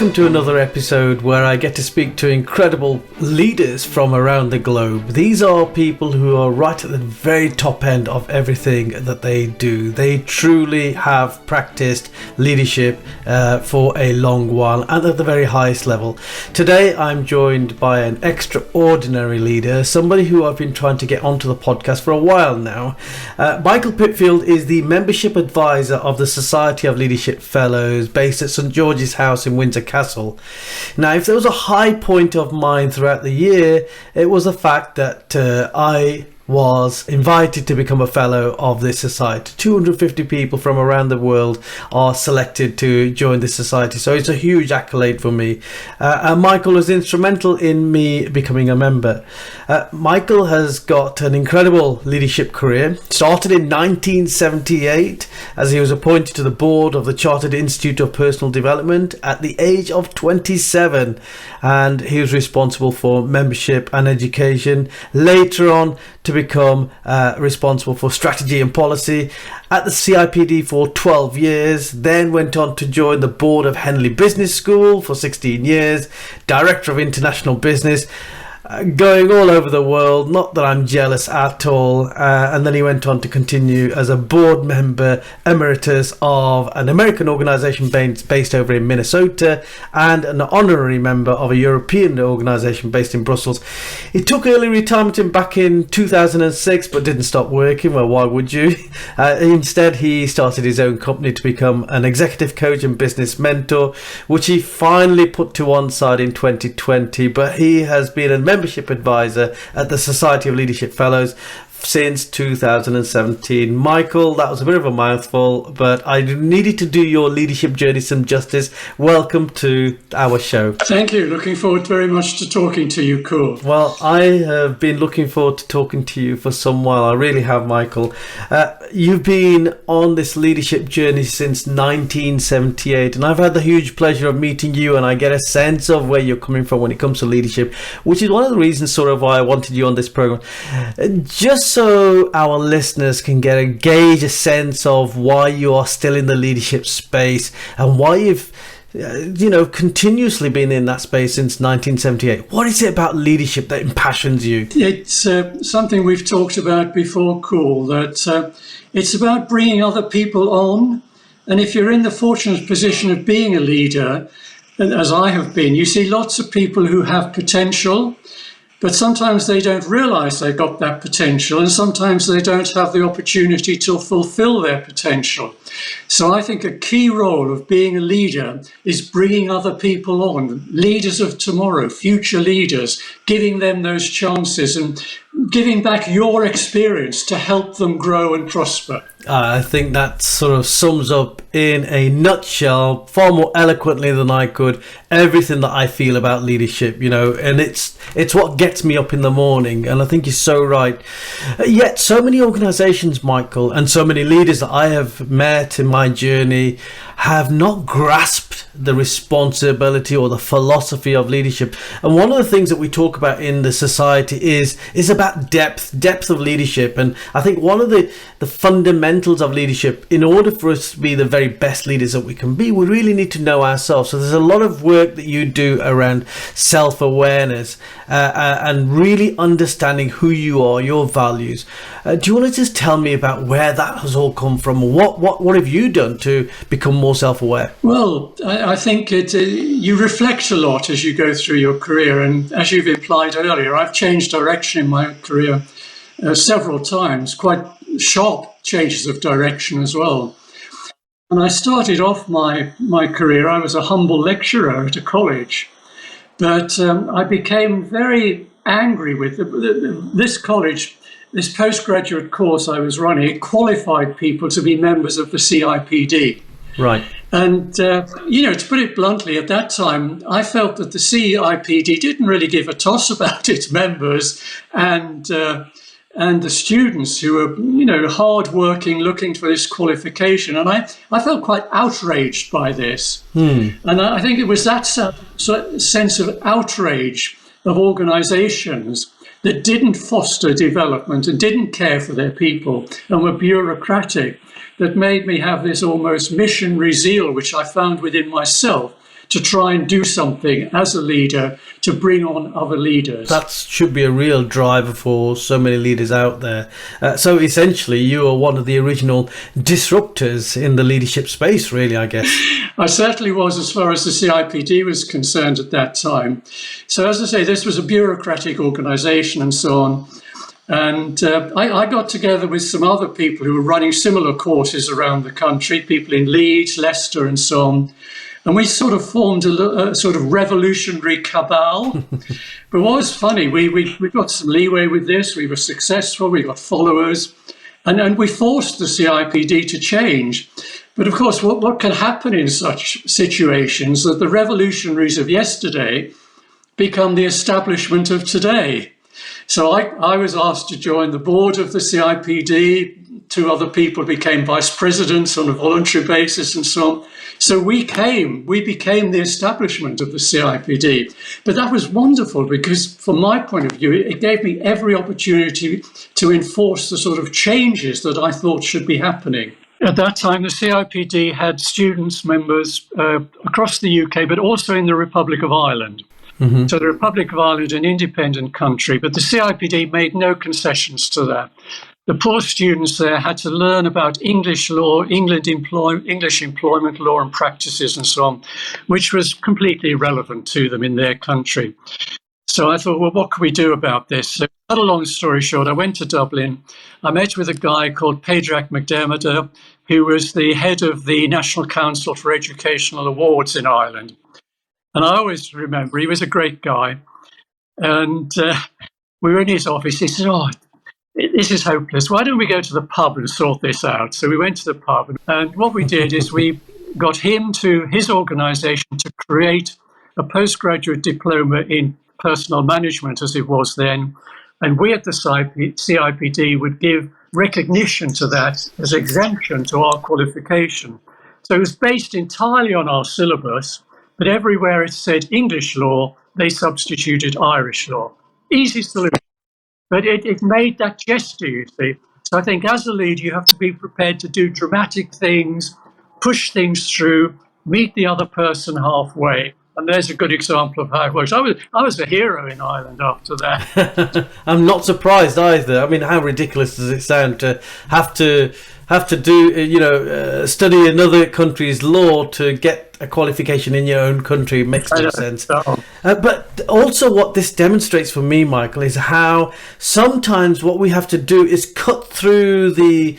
Welcome to another episode where I get to speak to incredible leaders from around the globe. These are people who are right at the very top end of everything that they do. They truly have practiced leadership for a long while and at the very highest level. Today I'm joined by an extraordinary leader, somebody who I've been trying to get onto the podcast for a while now. Michael Pitfield is the membership advisor of the Society of Leadership Fellows based at St George's House in Windsor Castle. Now, if there was a high point of mine throughout the year, it was the fact that I was invited to become a fellow of this society. 250 people from around the world are selected to join this society, so it's a huge accolade for me. And Michael was instrumental in me becoming a member. Michael has got an incredible leadership career. Started in 1978 as he was appointed to the board of the Chartered Institute of Personal Development at the age of 27, and he was responsible for membership and education. Later on, to become responsible for strategy and policy at the CIPD for 12 years, then went on to join the board of Henley Business School for 16 years, director of international business, going all over the world, not that I'm jealous at all, and then he went on to continue as a board member emeritus of an American organisation based over in Minnesota and an honorary member of a European organisation based in Brussels. He took early retirement back in 2006 but didn't stop working. Well, why would you? Instead, he started his own company to become an executive coach and business mentor, which he finally put to one side in 2020, but he has been a membership advisor at the Society of Leadership Fellows since 2017. Michael, that was a bit of a mouthful, but I needed to do your leadership journey some justice. Welcome to our show. Thank you. Looking forward very much to talking to you, Kul. Well, I have been looking forward to talking to you for some while. I really have, Michael. You've been on this leadership journey since 1978, and I've had the huge pleasure of meeting you, and I get a sense of where you're coming from when it comes to leadership, which is one of the reasons sort of why I wanted you on this program. Just so our listeners can gauge a sense of why you are still in the leadership space and why you've continuously been in that space since 1978. What is it about leadership that impassions you? It's something we've talked about before, Kul, that it's about bringing other people on. And if you're in the fortunate position of being a leader, as I have been, you see lots of people who have potential, but sometimes they don't realise they've got that potential, and sometimes they don't have the opportunity to fulfil their potential. So I think a key role of being a leader is bringing other people on, leaders of tomorrow, future leaders, giving them those chances and giving back your experience to help them grow and prosper. I think that sort of sums up in a nutshell, far more eloquently than I could, everything that I feel about leadership, and it's what gets me up in the morning, and I think you're so right. Yet so many organisations, Michael, and so many leaders that I have met in my journey have not grasped the responsibility or the philosophy of leadership. And one of the things that we talk about in the society is about depth of leadership. And I think one of the fundamentals of leadership, in order for us to be the very best leaders that we can be, we really need to know ourselves. So there's a lot of work that you do around self-awareness and really understanding who you are, your values. Do you want to just tell me about where that has all come from? What have you done to become more self-aware? Well, I think you reflect a lot as you go through your career. And as you've implied earlier, I've changed direction in my career several times, quite sharp changes of direction as well. When I started off my career, I was a humble lecturer at a college. But I became very angry with this college. This postgraduate course I was running, it qualified people to be members of the CIPD. Right. And, to put it bluntly, at that time, I felt that the CIPD didn't really give a toss about its members and the students who were, hardworking, looking for this qualification. And I felt quite outraged by this. And I think it was that sense of outrage of organizations that didn't foster development and didn't care for their people and were bureaucratic that made me have this almost missionary zeal, which I found within myself, to try and do something as a leader to bring on other leaders. That should be a real driver for so many leaders out there. So essentially, you are one of the original disruptors in the leadership space, really, I guess. I certainly was, as far as the CIPD was concerned at that time. So as I say, this was a bureaucratic organisation and so on. And I got together with some other people who were running similar courses around the country, people in Leeds, Leicester and so on. And we sort of formed a sort of revolutionary cabal. But what was funny, we got some leeway with this. We were successful. We got followers. And we forced the CIPD to change. But of course, what can happen in such situations that the revolutionaries of yesterday become the establishment of today? So I was asked to join the board of the CIPD. 2 other people became vice presidents on a voluntary basis and so on. So we became the establishment of the CIPD. But that was wonderful because from my point of view, it gave me every opportunity to enforce the sort of changes that I thought should be happening. At that time, the CIPD had students, members across the UK, but also in the Republic of Ireland. Mm-hmm. So the Republic of Ireland, an independent country, but the CIPD made no concessions to that. The poor students there had to learn about English law, English employment law and practices and so on, which was completely irrelevant to them in their country. So I thought, well, what can we do about this? So, cut a long story short, I went to Dublin. I met with a guy called Padraig McDermott, who was the head of the National Council for Educational Awards in Ireland. And I always remember he was a great guy. And we were in his office. He said, this is hopeless. Why don't we go to the pub and sort this out? So we went to the pub. And what we did is we got him to his organisation to create a postgraduate diploma in personal management, as it was then. And we at the CIPD would give recognition to that as exemption to our qualification. So it was based entirely on our syllabus. But everywhere it said English law, they substituted Irish law. Easy solution. But it made that gesture, you see. So I think as a leader, you have to be prepared to do dramatic things, push things through, meet the other person halfway. And there's a good example of how it works. I was a hero in Ireland after that. I'm not surprised either. I mean, how ridiculous does it sound to have to do, study another country's law to get a qualification in your own country? It makes no sense. But also what this demonstrates for me, Michael, is how sometimes what we have to do is cut through the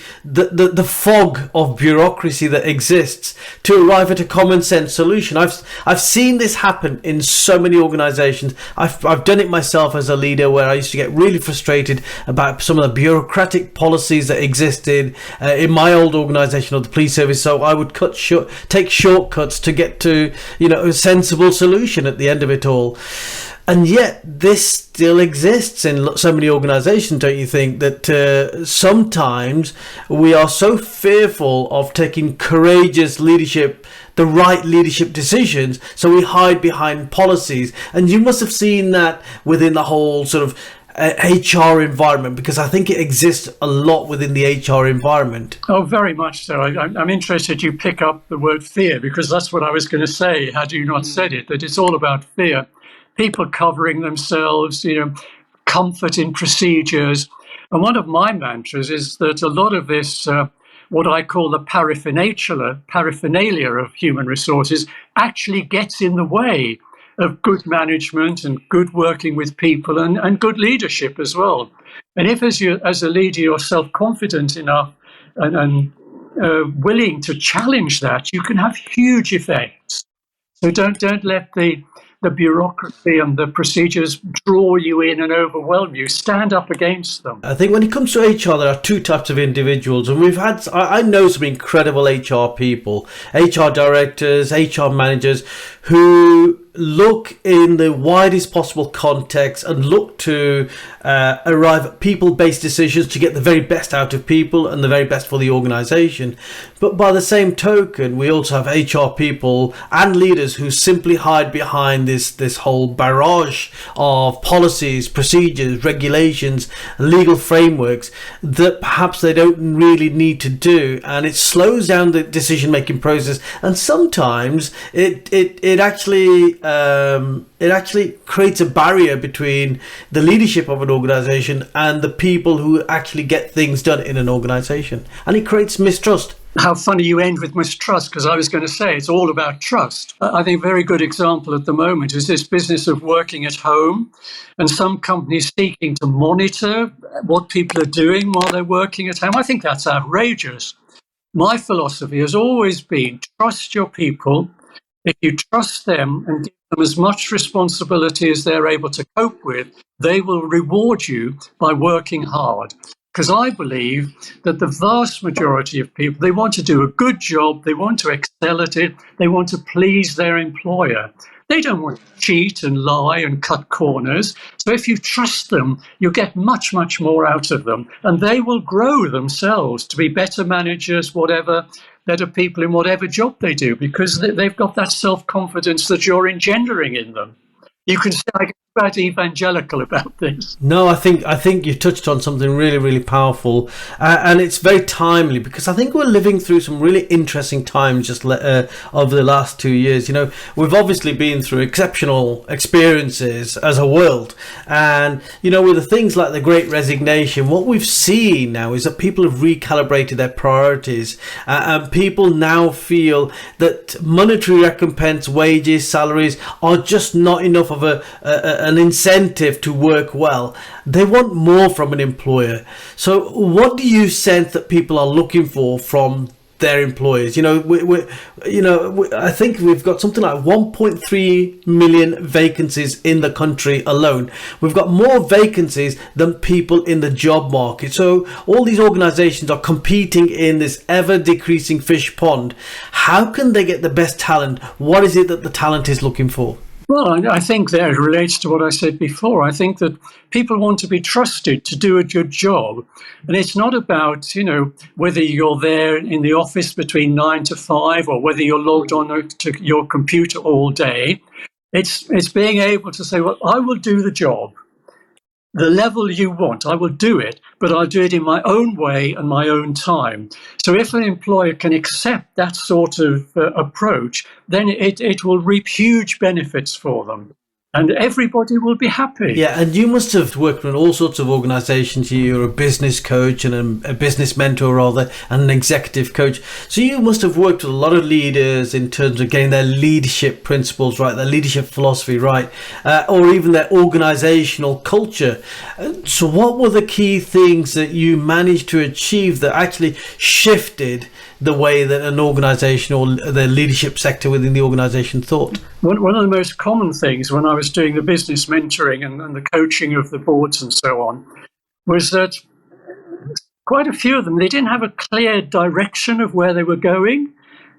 fog of bureaucracy that exists to arrive at a common sense solution. I've seen this happen in so many organizations. I've done it myself as a leader, where I used to get really frustrated about some of the bureaucratic policies that existed in my old organization of the police service. So I would take shortcuts to get to a sensible solution at the end of it all. And yet this still exists in so many organizations, don't you think, that sometimes we are so fearful of taking courageous leadership, the right leadership decisions, so we hide behind policies. And you must have seen that within the whole sort of HR environment, because I think it exists a lot within the HR environment. Oh, very much so. I'm interested you pick up the word fear, because that's what I was going to say had you not said it, that it's all about fear. People covering themselves, comfort in procedures. And one of my mantras is that a lot of this, what I call the paraphernalia of human resources, actually gets in the way of good management and good working with people and good leadership as well. And if as a leader you're self-confident enough and willing to challenge that, you can have huge effects. So don't let the bureaucracy and the procedures draw you in and overwhelm you. Stand up against them. I think when it comes to HR, there are 2 types of individuals, and I know some incredible HR people, HR directors, HR managers, who look in the widest possible context and look to arrive at people-based decisions to get the very best out of people and the very best for the organization. But by the same token, we also have HR people and leaders who simply hide behind this whole barrage of policies, procedures, regulations, legal frameworks that perhaps they don't really need to do, and it slows down the decision-making process. And sometimes it actually creates a barrier between the leadership of an organization and the people who actually get things done in an organization, and it creates mistrust. How funny you end with mistrust, because I was going to say it's all about trust. I think a very good example at the moment is this business of working at home, and some companies seeking to monitor what people are doing while they're working at home. I think that's outrageous. My philosophy has always been trust your people. If you trust them and give them as much responsibility as they're able to cope with, they will reward you by working hard. Because I believe that the vast majority of people, they want to do a good job, they want to excel at it, they want to please their employer. They don't want to cheat and lie and cut corners. So if you trust them, you get much, much more out of them. And they will grow themselves to be better managers, whatever, better people in whatever job they do, because they've got that self-confidence that you're engendering in them. You can say I get quite evangelical about this. No, I think you touched on something really, really powerful, and it's very timely, because I think we're living through some really interesting times just over the last 2 years. You know, we've obviously been through exceptional experiences as a world, and you know, with the things like the Great Resignation, what we've seen now is that people have recalibrated their priorities, and people now feel that monetary recompense, wages, salaries are just not enough of an incentive to work well. They want more from an employer. So what do you sense that people are looking for from their employers? You know, I think we've got something like 1.3 million vacancies in the country alone. We've got more vacancies than people in the job market. So all these organizations are competing in this ever decreasing fish pond. How can they get the best talent? What is it that the talent is looking for? Well, I think that relates to what I said before. I think that people want to be trusted to do a good job. And it's not about, you know, whether you're there in the office between 9 to 5 or whether you're logged on to your computer all day. It's being able to say, well, I will do the job. The level you want, I will do it, but I'll do it in my own way and my own time. So if an employer can accept that sort of approach, then it will reap huge benefits for them. And everybody will be happy. Yeah, and you must have worked with all sorts of organisations. You're a business coach and a business mentor, rather, and an executive coach. So you must have worked with a lot of leaders in terms of getting their leadership principles right, their leadership philosophy right, or even their organisational culture. So what were the key things that you managed to achieve that actually shifted the way that an organisation or the leadership sector within the organisation thought? One of the most common things when I was doing the business mentoring and the coaching of the boards and so on was that quite a few of them, they didn't have a clear direction of where they were going.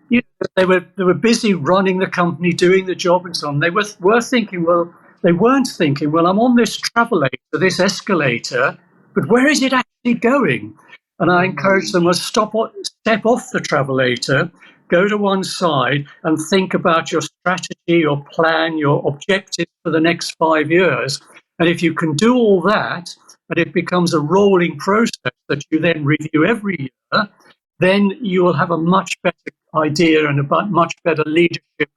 You know, they were busy running the company, doing the job and so on. They were thinking, well, they weren't thinking, well, I'm on this travelator, this escalator, but where is it actually going? And I encourage them to step off the travelator, go to one side and think about your strategy, your plan, your objectives for the next 5 years. And if you can do all that, and it becomes a rolling process that you then review every year, then you will have a much better idea and a much better leadership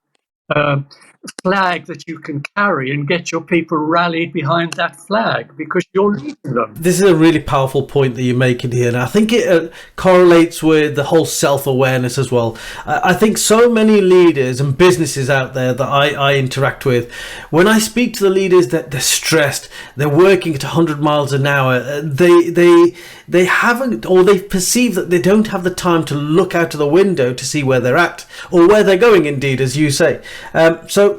flag that you can carry and get your people rallied behind that flag because you're leading them. This is a really powerful point that you're making here, and I think it correlates with the whole self-awareness as well. I think so many leaders and businesses out there that I interact with, when I speak to the leaders, that they're stressed, they're working at 100 miles an hour, they haven't, or they perceive that they don't have the time to look out of the window to see where they're at or where they're going, indeed, as you say. So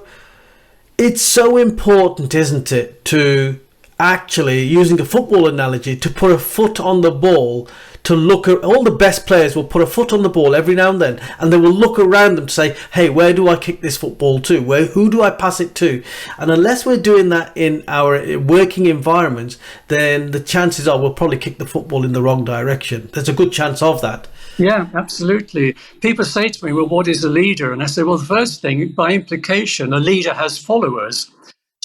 it's so important, isn't it, to actually, using a football analogy, to put a foot on the ball, to look at all the best players will put a foot on the ball every now and they will look around them to say, hey, where do I kick this football to? Who do I pass it to? And unless we're doing that in our working environments, then the chances are we'll probably kick the football in the wrong direction. There's a good chance of that. Yeah, absolutely. People say to me, well, what is a leader? And I say, well, the first thing, by implication, a leader has followers.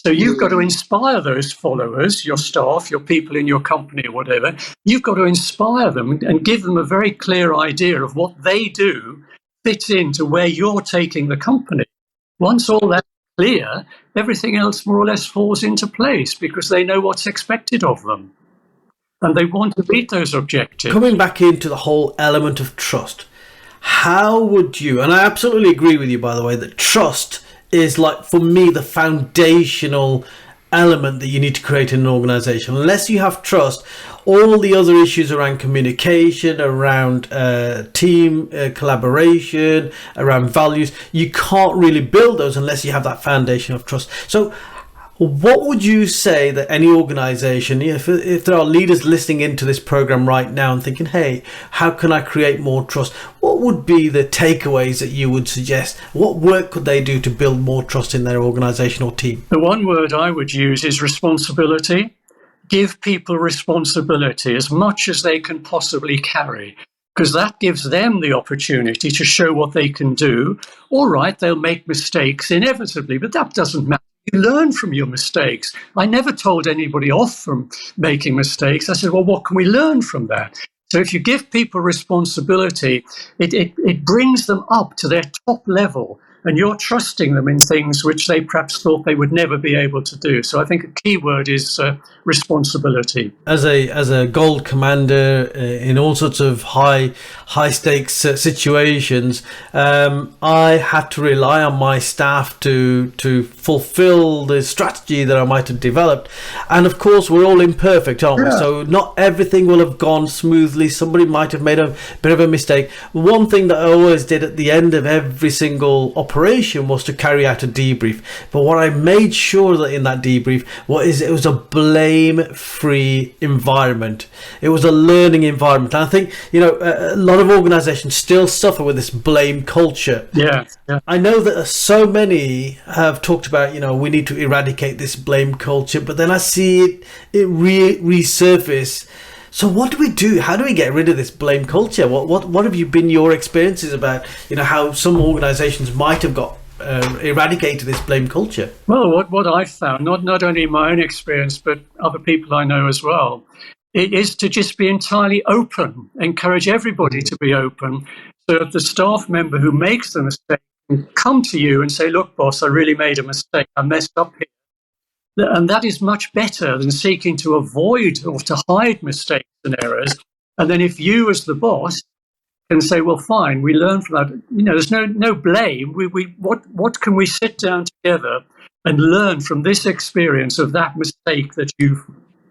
So you've got to inspire those followers, your staff, your people in your company or whatever. You've got to inspire them and give them a very clear idea of what they do fits into where you're taking the company. Once all that's clear, everything else more or less falls into place because they know what's expected of them. And they want to meet those objectives. Coming back into the whole element of trust, how would you, and I absolutely agree with you, by the way, that trust is, like, for me, the foundational element that you need to create in an organization. Unless you have trust, all the other issues around communication, around team collaboration, around values, you can't really build those unless you have that foundation of trust. So what would you say that any organization, if there are leaders listening into this program right now and thinking, hey, how can I create more trust? What would be the takeaways that you would suggest? What work could they do to build more trust in their organization or team? The one word I would use is responsibility. Give people responsibility as much as they can possibly carry, because that gives them the opportunity to show what they can do. All right, they'll make mistakes inevitably, but that doesn't matter. You learn from your mistakes. I never told anybody off from making mistakes. I said, well, what can we learn from that? So if you give people responsibility, it brings them up to their top level, and you're trusting them in things which they perhaps thought they would never be able to do. So I think a key word is responsibility. As a gold commander in all sorts of high stakes situations, I had to rely on my staff to fulfill the strategy that I might have developed. And of course, we're all imperfect, aren't we? So not everything will have gone smoothly. Somebody might have made a bit of a mistake. One thing that I always did at the end of every single operation was to carry out a debrief. But what I made sure that in that debrief it was a blame-free environment. It was a learning environment. And I think, a lot of organizations still suffer with this blame culture. Yeah. I know that so many have talked about, we need to eradicate this blame culture, but then I see it resurface. So what do we do? How do we get rid of this blame culture? What have you been your experiences about, how some organizations might have got eradicated this blame culture? Well, what I've found, not only in my own experience, but other people I know as well, it is to just be entirely open, encourage everybody to be open. So if the staff member who makes the mistake can come to you and say, look, boss, I really made a mistake. I messed up here. And that is much better than seeking to avoid or to hide mistakes and errors. And then if you as the boss can say, well, fine, we learn from that. There's no blame. What can we sit down together and learn from this experience of that mistake that you've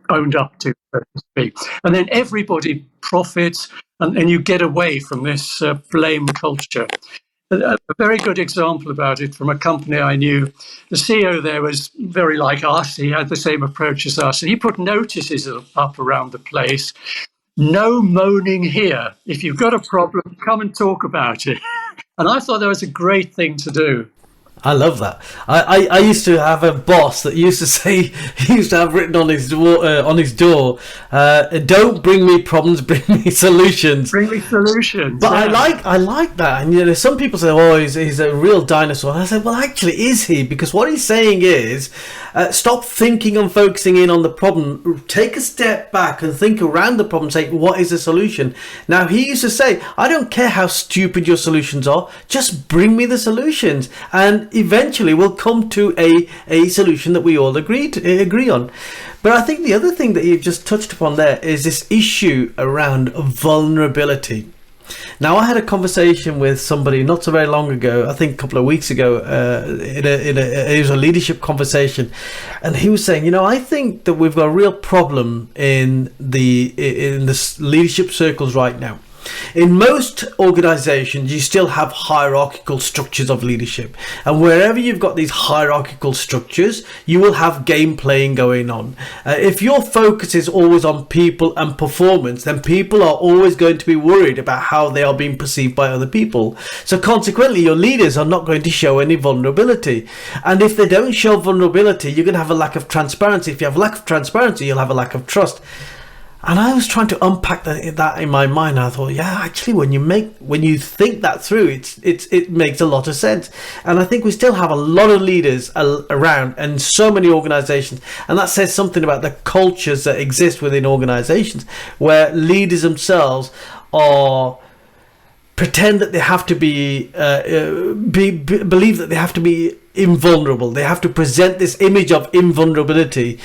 owned up to, so to speak? And then everybody profits and you get away from this blame culture. A very good example about it from a company I knew. The CEO there was very like us. He had the same approach as us. And he put notices up around the place. No moaning here. If you've got a problem, come and talk about it. And I thought that was a great thing to do. I love that. I used to have a boss that used to say, he used to have written on his door, don't bring me problems, bring me solutions. Bring me solutions. But yeah. I like that. And some people say, oh, he's a real dinosaur. And I said, well, actually, is he? Because what he's saying is, stop thinking and focusing in on the problem. Take a step back and think around the problem. Say, what is the solution? Now, he used to say, I don't care how stupid your solutions are. Just bring me the solutions. And eventually we'll come to a solution that we all agree on. But I think the other thing that you've just touched upon there is this issue around vulnerability. Now, I had a conversation with somebody not so very long ago, I think a couple of weeks ago, it was a leadership conversation, and he was saying, I think that we've got a real problem in the leadership circles right now. In most organizations, you still have hierarchical structures of leadership. And wherever you've got these hierarchical structures, you will have game playing going on. If your focus is always on people and performance, then people are always going to be worried about how they are being perceived by other people. So consequently, your leaders are not going to show any vulnerability. And if they don't show vulnerability, you're going to have a lack of transparency. If you have a lack of transparency, you'll have a lack of trust. And I was trying to unpack that in my mind. I thought, yeah, actually, when you think that through, it makes a lot of sense. And I think we still have a lot of leaders around and so many organizations. And that says something about the cultures that exist within organizations, where leaders themselves are pretend that they have to believe that they have to be invulnerable. They have to present this image of invulnerability.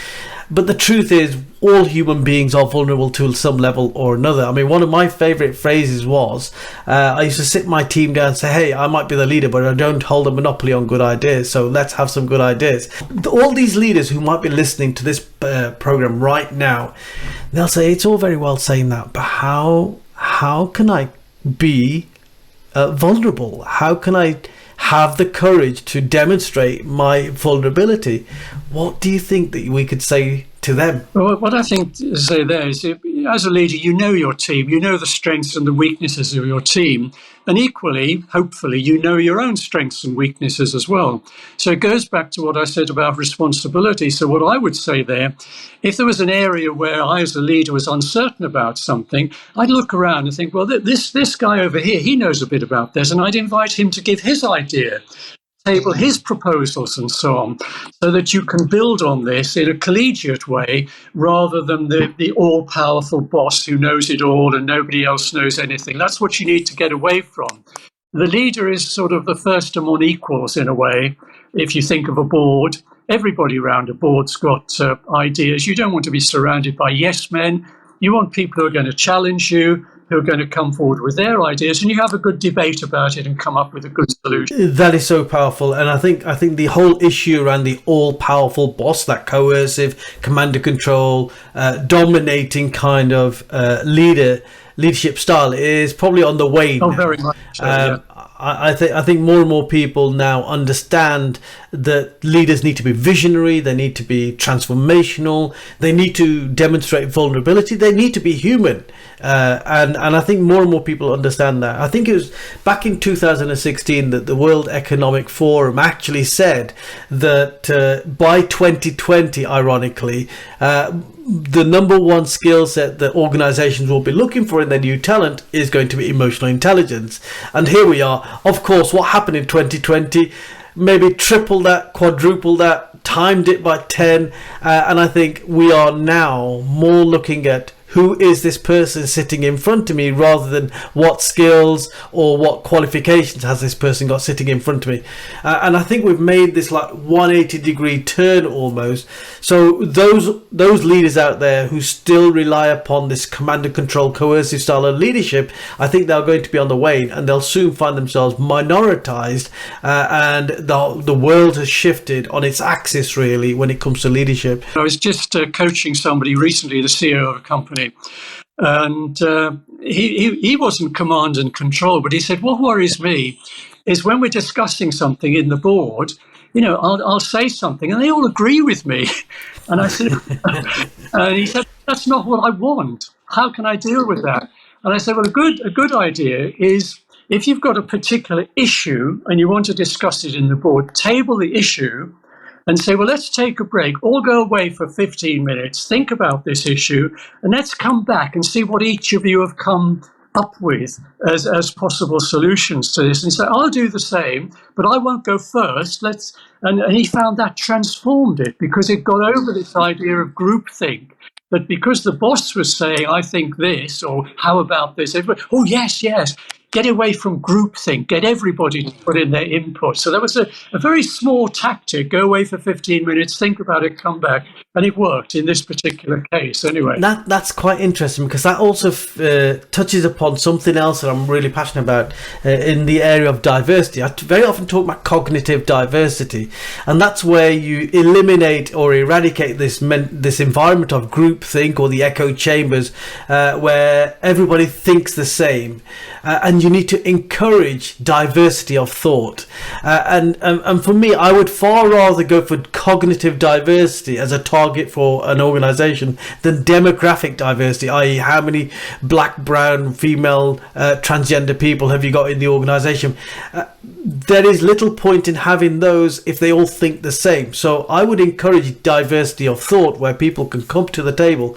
But the truth is, all human beings are vulnerable to some level or another. I mean, one of my favorite phrases was, I used to sit my team down and say, hey, I might be the leader, but I don't hold a monopoly on good ideas. So let's have some good ideas. All these leaders who might be listening to this program right now, they'll say, it's all very well saying that, but how can I be vulnerable? How can I have the courage to demonstrate my vulnerability? What do you think that we could say to them? Well, what I think to say there is, as a leader, you know your team, you know the strengths and the weaknesses of your team, and equally, hopefully, you know your own strengths and weaknesses as well. So it goes back to what I said about responsibility. So what I would say there, if there was an area where I as a leader was uncertain about something, I'd look around and think, well, this guy over here, he knows a bit about this, and I'd invite him to give his idea, table his proposals and so on, so that you can build on this in a collegiate way rather than the all-powerful boss who knows it all and nobody else knows anything. That's what you need to get away from. The leader is sort of the first among equals in a way. If you think of a board, everybody around a board's got ideas. You don't want to be surrounded by yes men. You want people who are going to challenge you, who are going to come forward with their ideas, and you have a good debate about it and come up with a good solution. That is so powerful. And I think the whole issue around the all-powerful boss, that coercive, command and control, dominating kind of leadership style is probably on the wane. Oh, very much so, yeah. I think more and more people now understand that leaders need to be visionary, they need to be transformational, they need to demonstrate vulnerability, they need to be human. And I think more and more people understand that. I think it was back in 2016 that the World Economic Forum actually said that by 2020, ironically, the number one skill set that organizations will be looking for in their new talent is going to be emotional intelligence. And here we are. Of course, what happened in 2020? Maybe triple that, quadruple that, timed it by 10. And I think we are now more looking at who is this person sitting in front of me rather than what skills or what qualifications has this person got sitting in front of me. And I think we've made this like 180-degree turn almost. So those leaders out there who still rely upon this command and control coercive style of leadership, I think they're going to be on the wane and they'll soon find themselves minoritized, and the world has shifted on its axis really when it comes to leadership. I was just coaching somebody recently, the CEO of a company, and he wasn't command and control, but he said, what worries me is when we're discussing something in the board, I'll say something and they all agree with me. And I said, and he said, that's not what I want. How can I deal with that? And I said, well, a good idea is if you've got a particular issue and you want to discuss it in the board, table the issue and say, well, let's take a break, all go away for 15 minutes, think about this issue, and let's come back and see what each of you have come up with as possible solutions to this. And so I'll do the same, but I won't go first. And he found that transformed it because it got over this idea of groupthink. That because the boss was saying, I think this, or how about this? Everybody, oh, yes, yes. get away from groupthink, get everybody to put in their input. So that was a very small tactic. Go away for 15 minutes, think about it, come back. And it worked in this particular case anyway. That's quite interesting, because that also touches upon something else that I'm really passionate about in the area of diversity. I very often talk about cognitive diversity, and that's where you eliminate or eradicate this environment of groupthink or the echo chambers, where everybody thinks the same, and you need to encourage diversity of thought. And for me, I would far rather go for cognitive diversity as a target for an organization than demographic diversity, i.e. how many black, brown, female, transgender people have you got in the organization. There is little point in having those if they all think the same. So I would encourage diversity of thought, where people can come to the table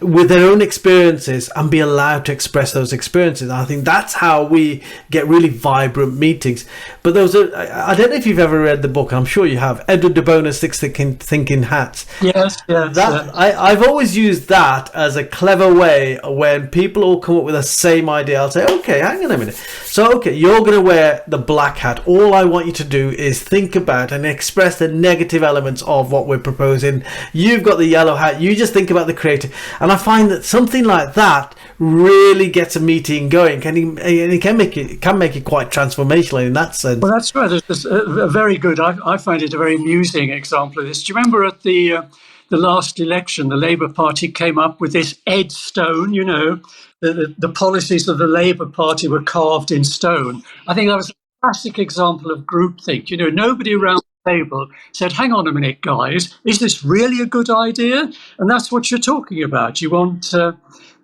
with their own experiences and be allowed to express those experiences. And I think that's how we get really vibrant meetings. But I don't know if you've ever read the book, I'm sure you have, Edward de Bono's Six Thinking Hats. Yes. I've always used that as a clever way when people all come up with the same idea. I'll say, okay, hang on a minute. So, okay, you're going to wear the black hat. All I want you to do is think about and express the negative elements of what we're proposing. You've got the yellow hat. You just think about the creative. And I find that something like that really gets a meeting going, and it can make it quite transformational in that sense. Well, that's right. There's a very good. I find it a very amusing example of this. Do you remember at the last election, the Labour Party came up with this Ed Stone? You know, the policies of the Labour Party were carved in stone. I think that was a classic example of groupthink. You know, nobody around the table said, hang on a minute, guys, is this really a good idea? And that's what you're talking about. You want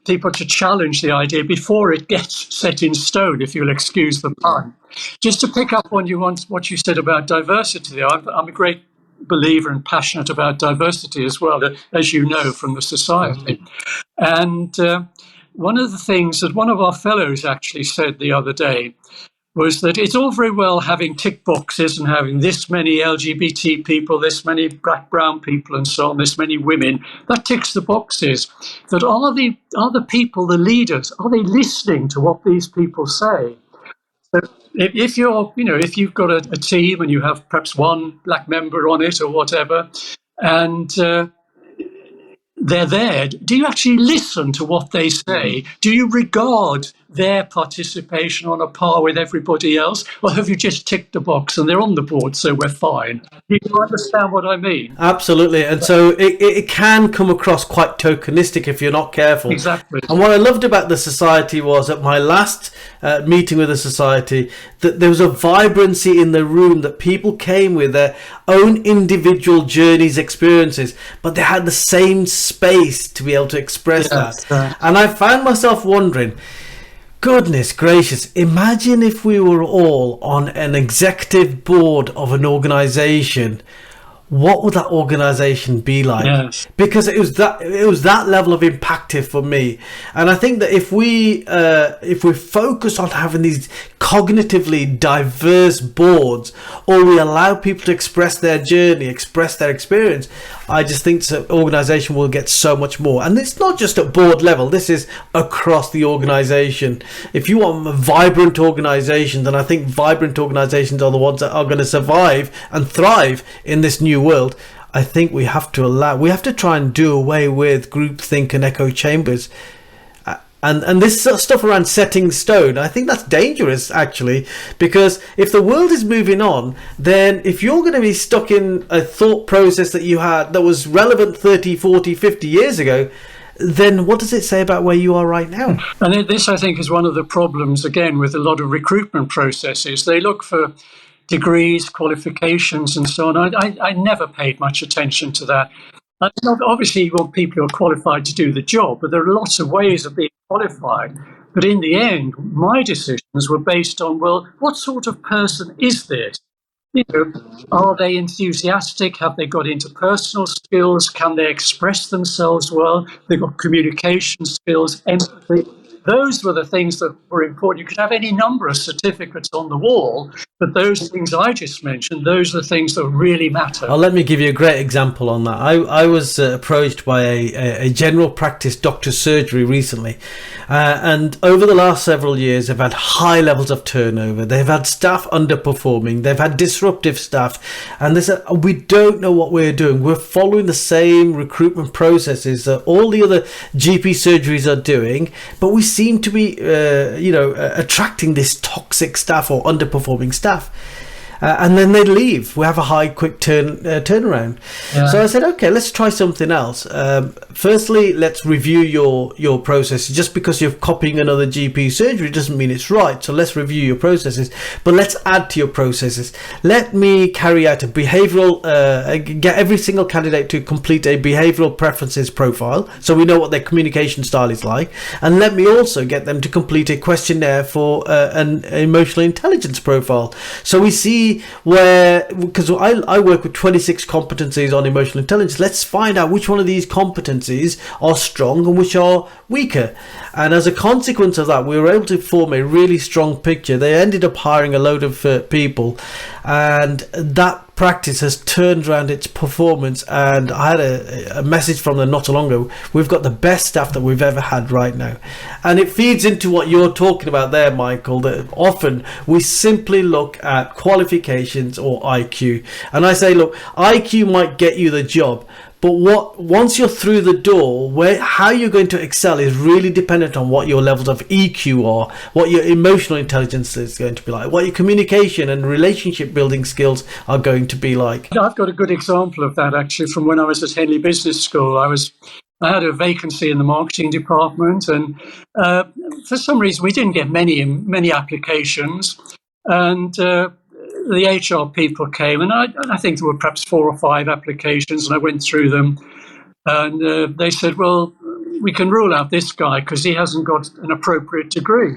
people to challenge the idea before it gets set in stone, if you'll excuse the pun. Just to pick up on what you said about diversity, I'm a great believer and passionate about diversity as well, as you know, from the society. And one of the things that one of our fellows actually said the other day was that it's all very well having tick boxes and having this many LGBT people, this many black, brown people, and so on, this many women. That ticks the boxes. But are the people, the leaders, are they listening to what these people say? So if you've got a team and you have perhaps one black member on it or whatever, and they're there, do you actually listen to what they say? Do you regard their participation on a par with everybody else? Or have you just ticked the box and they're on the board, so we're fine? Do you understand what I mean? Absolutely. And so it can come across quite tokenistic if you're not careful. Exactly. And what I loved about the society was, at my last meeting with the society, that there was a vibrancy in the room, that people came with their own individual journeys, experiences, but they had the same space to be able to express that. And I found myself wondering, goodness gracious, imagine if we were all on an executive board of an organization. What would that organization be like? Yes. Because it was that level of impactive for me. And I think that if we focus on having these cognitively diverse boards, or we allow people to express their journey, express their experience, I just think the organization will get so much more. And it's not just at board level, this is across the organization. If you want a vibrant organization, then I think vibrant organizations are the ones that are going to survive and thrive in this new world. I think we have to try and do away with groupthink and echo chambers. And this sort of stuff around setting stone, I think that's dangerous, actually, because if the world is moving on, then if you're going to be stuck in a thought process that you had that was relevant 30, 40, 50 years ago, then what does it say about where you are right now? And this, I think, is one of the problems, again, with a lot of recruitment processes. They look for degrees, qualifications, and so on. I never paid much attention to that. Obviously, you want people who are qualified to do the job, but there are lots of ways of being qualified. But in the end, my decisions were based on, well, what sort of person is this? You know, are they enthusiastic? Have they got interpersonal skills? Can they express themselves well? They've got communication skills, empathy. those were the things that were important. You could have any number of certificates on the wall, but those things I just mentioned, those are the things that really matter. Oh, let me give you a great example on that. I was approached by a general practice doctor's surgery recently, and over the last several years, they've had high levels of turnover. They've had staff underperforming. They've had disruptive staff, and they said, we don't know what we're doing. We're following the same recruitment processes that all the other GP surgeries are doing, but we seem to be, attracting this toxic staff or underperforming staff. And then they leave. We have a high, quick turnaround. Yeah. So I said, okay, let's try something else. Firstly, let's review your processes. Just because you're copying another GP surgery doesn't mean it's right. So let's review your processes. But let's add to your processes. Let me carry out a behavioural, get every single candidate to complete a behavioural preferences profile, so we know what their communication style is like. And let me also get them to complete a questionnaire for an emotional intelligence profile. So we see where, because I work with 26 competencies on emotional intelligence, let's find out which one of these competencies are strong and which are weaker. And as a consequence of that, we were able to form a really strong picture. They ended up hiring a load of people, and that practice has turned around its performance. And I had a message from them not so long ago. We've got the best staff that we've ever had right now. And it feeds into what you're talking about there, Michael, that often we simply look at qualifications or IQ. And I say, look, IQ might get you the job, but once you're through the door, how you're going to excel is really dependent on what your levels of EQ are, what your emotional intelligence is going to be like, what your communication and relationship building skills are going to be like. I've got a good example of that, actually, from when I was at Henley Business School. I had a vacancy in the marketing department, and for some reason we didn't get many applications, and the HR people came, and I think there were perhaps 4 or 5 applications, and I went through them, and they said, well, we can rule out this guy because he hasn't got an appropriate degree.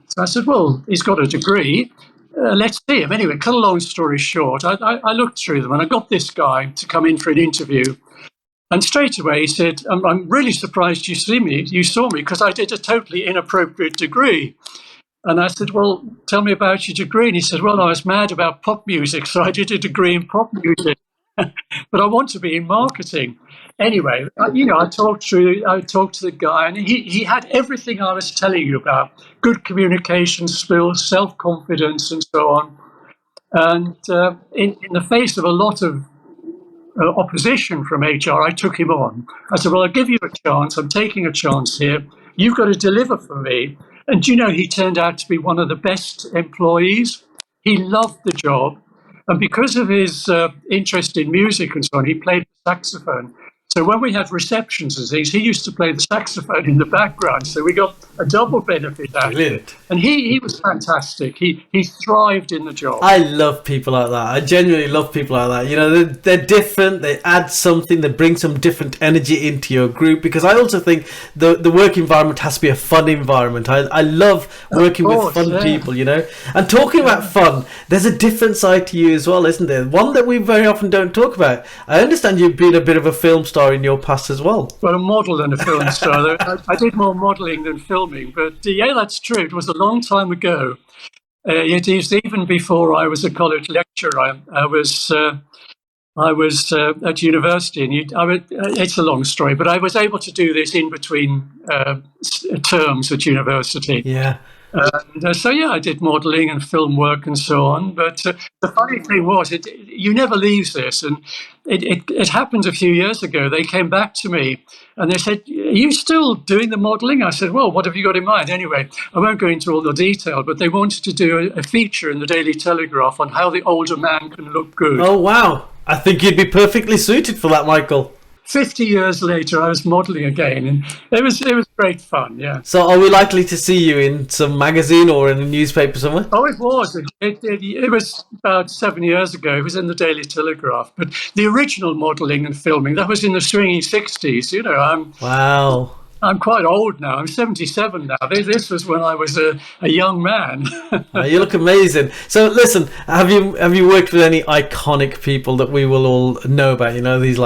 So I said, well, he's got a degree. Let's see him. Anyway, cut a long story short, I looked through them, and I got this guy to come in for an interview. And straight away he said, I'm really surprised you saw me because I did a totally inappropriate degree. And I said, well, tell me about your degree. And he said, well, I was mad about pop music, so I did a degree in pop music. But I want to be in marketing. Anyway, I talked to the guy, and he had everything I was telling you about: good communication skills, self-confidence, and so on. And in the face of a lot of opposition from HR, I took him on. I said, well, I'll give you a chance. I'm taking a chance here. You've got to deliver for me. And he turned out to be one of the best employees. He loved the job. And because of his interest in music and so on, he played the saxophone. So when we had receptions and things, he used to play the saxophone in the background. So we got a double benefit out of it. And he was fantastic. He thrived in the job. I love people like that. I genuinely love people like that. They're different. They add something. They bring some different energy into your group. Because I also think the work environment has to be a fun environment. I love working with fun people, And talking about fun, there's a different side to you as well, isn't there? One that we very often don't talk about. I understand you've been a bit of a film star in your past as well. Well, a model and a film star. I did more modelling than filming, but yeah, that's true. It was a long time ago. It is even before I was a college lecturer. I was at university, and it's a long story, but I was able to do this in between terms at university. Yeah. So I did modelling and film work and so on. But the funny thing was, you never leaves this. And it happened a few years ago. They came back to me and they said, "Are you still doing the modelling?" I said, "Well, what have you got in mind?" Anyway, I won't go into all the detail, but they wanted to do a feature in the Daily Telegraph on how the older man can look good. Oh, wow. I think you'd be perfectly suited for that, Michael. 50 years later, I was modelling again, and it was great fun, yeah. So are we likely to see you in some magazine or in a newspaper somewhere? Oh, it was. It was about 7 years ago. It was in the Daily Telegraph. But the original modelling and filming, that was in the swinging 60s. Wow. I'm quite old now. I'm 77 now. This was when I was a young man. You look amazing. So listen, have you worked with any iconic people that we will all know about? These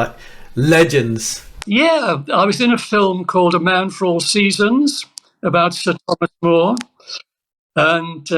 legends. Yeah, I was in a film called A Man for All Seasons, about Sir Thomas More. And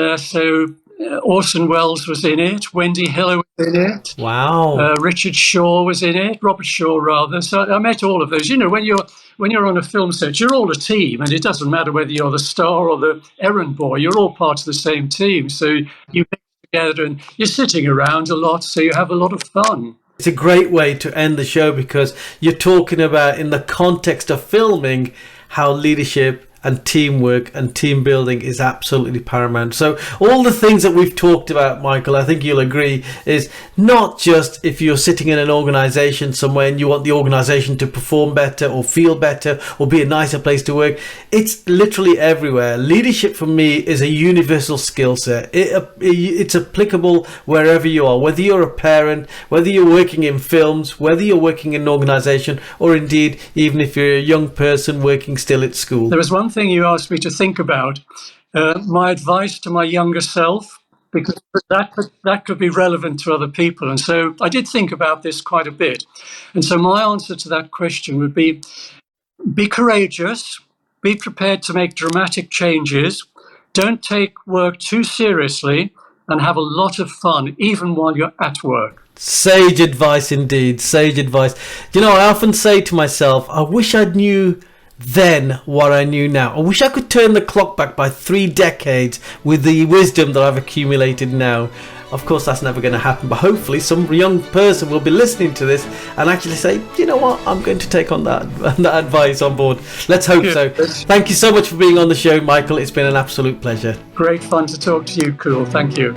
Orson Welles was in it. Wendy Hiller was in it. Wow. Richard Shaw was in it. Robert Shaw, rather. So I met all of those. You know, when you're on a film set, you're all a team, and it doesn't matter whether you're the star or the errand boy. You're all part of the same team. So you mix together, and you're sitting around a lot, so you have a lot of fun. It's a great way to end the show, because you're talking about, in the context of filming, how leadership and teamwork and team building is absolutely paramount. So all the things that we've talked about, Michael, I think you'll agree, is not just if you're sitting in an organization somewhere and you want the organization to perform better or feel better or be a nicer place to work. It's literally everywhere. Leadership for me is a universal skill set. It's applicable wherever you are, whether you're a parent, whether you're working in films, whether you're working in an organization, or indeed even if you're a young person working still at school. There was one thing you asked me to think about, my advice to my younger self, because that could be relevant to other people. And so I did think about this quite a bit. And so my answer to that question would be courageous, be prepared to make dramatic changes, don't take work too seriously, and have a lot of fun, even while you're at work. Sage advice indeed, sage advice. You know, I often say to myself, I wish I knew then what I knew now. I wish I could turn the clock back by 3 decades with the wisdom that I've accumulated now. Of course, that's never going to happen, but hopefully some young person will be listening to this and actually say, you know what, I'm going to take on that advice on board. Let's hope so. Thank you so much for being on the show, Michael. It's been an absolute pleasure. Great fun to talk to you, Kul. Thank you.